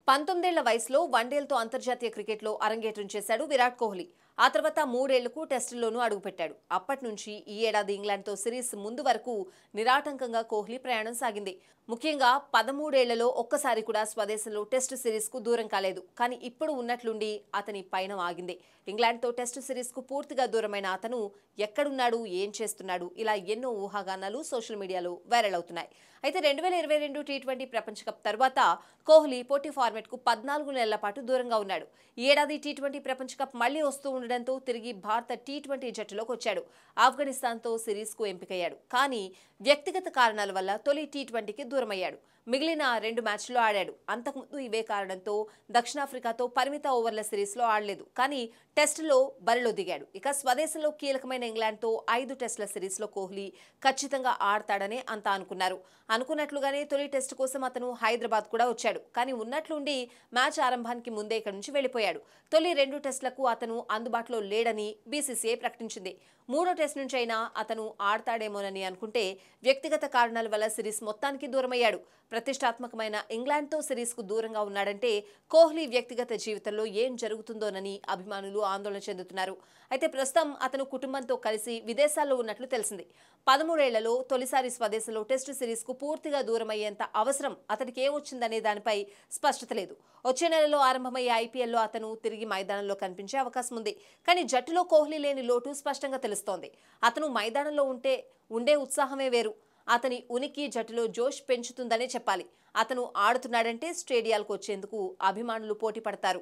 19 ఏళ్ల వయసులో వన్డేలతో అంతర్జాతీయ క్రికెట్లో అరంగేట్రం చేశాడు విరాట్ కోహ్లీ. ఆ తర్వాత 3 ఏళ్లకు టెస్టుల్లోనూ అడుగుపెట్టాడు. అప్పటి నుంచి ఈ ఏడాది ఇంగ్లాండ్తో సిరీస్ ముందు వరకు నిరాటంకంగా కోహ్లీ ప్రయాణం సాగింది. ముఖ్యంగా 13 ఏళ్లలో ఒక్కసారి కూడా స్వదేశంలో టెస్టు సిరీస్కు దూరం కాలేదు. కానీ ఇప్పుడు ఉన్నట్లుండి అతని పయనం ఆగింది. ఇంగ్లాండ్తో టెస్టు సిరీస్కు పూర్తిగా దూరమైన అతను ఎక్కడున్నాడు, ఏం చేస్తున్నాడు, ఇలా ఎన్నో ఊహాగానాలు సోషల్ మీడియాలో వైరల్ అవుతున్నాయి. అయితే 2022 టీ20 ప్రపంచ కప్ తర్వాత కోహ్లీ పోటీ ఫార్మాట్కు 14 నెలల పాటు దూరంగా ఉన్నాడు. ఈ ఏడాది టీ20 ప్రపంచ కప్ మళ్లీ వస్తూ ఉండడంతో తిరిగి భారత టీ20 జట్టులోకి వచ్చాడు. ఆఫ్ఘనిస్తాన్తో సిరీస్కు ఎంపికయ్యాడు. కానీ వ్యక్తిగత కారణాల వల్ల తొలి టీ20కి దూరమయ్యాడు. మిగిలిన 2 మ్యాచ్ల్లో ఆడాడు. అంతకుముందు ఇవే కారణంతో దక్షిణాఫ్రికాతో పరిమిత ఓవర్ల సిరీస్లో ఆడలేదు. కానీ టెస్టులో బరిలో దిగాడు. ఇక స్వదేశంలో కీలకమైన ఇంగ్లాండ్తో 5 టెస్టుల సిరీస్లో కోహ్లీ ఖచ్చితంగా ఆడతాడనే అంతా అనుకున్నారు. అనుకున్నట్లుగానే తొలి టెస్టు కోసం అతను హైదరాబాద్ కూడా వచ్చాడు. కానీ ఉన్నట్లుండి మ్యాచ్ ఆరంభానికి ముందే ఇక్కడి నుంచి వెళ్లిపోయాడు. తొలి 2 టెస్టులకు అతను అందుబాటులో లేడని బీసీసీఐ ప్రకటించింది. 3వ టెస్ట్ నుంచైనా అతను ఆడతాడేమోనని అనుకుంటే వ్యక్తిగత కారణాల వల్ల సిరీస్ మొత్తానికి దూరమయ్యాడు. ప్రతిష్టాత్మకమైన ఇంగ్లాండ్తో సిరీస్కు దూరంగా ఉన్నాడంటే కోహ్లీ వ్యక్తిగత జీవితంలో ఏం జరుగుతుందోనని అభిమానులు ఆందోళన చెందుతున్నారు. అయితే ప్రస్తుతం అతను కుటుంబంతో కలిసి విదేశాల్లో ఉన్నట్లు తెలిసింది. 13 ఏళ్లలో తొలిసారి స్వదేశంలో టెస్టు సిరీస్కు పూర్తిగా దూరమయ్యేంత అవసరం అతనికి ఏమొచ్చిందనే దానిపై స్పష్టత లేదు. వచ్చే నెలలో ఆరంభమయ్యే ఐపీఎల్లో అతను తిరిగి మైదానంలో కనిపించే అవకాశం ఉంది. కానీ జట్టులో కోహ్లీ లేని లోటు స్పష్టంగా తెలుస్తోంది. అతను మైదానంలో ఉండే ఉత్సాహమే వేరు. అతని ఉనికి జట్టులో జోష్ పెంచుతుందనే చెప్పాలి. అతను ఆడుతున్నాడంటే స్టేడియాలకు వచ్చేందుకు అభిమానులు పోటీ పడతారు.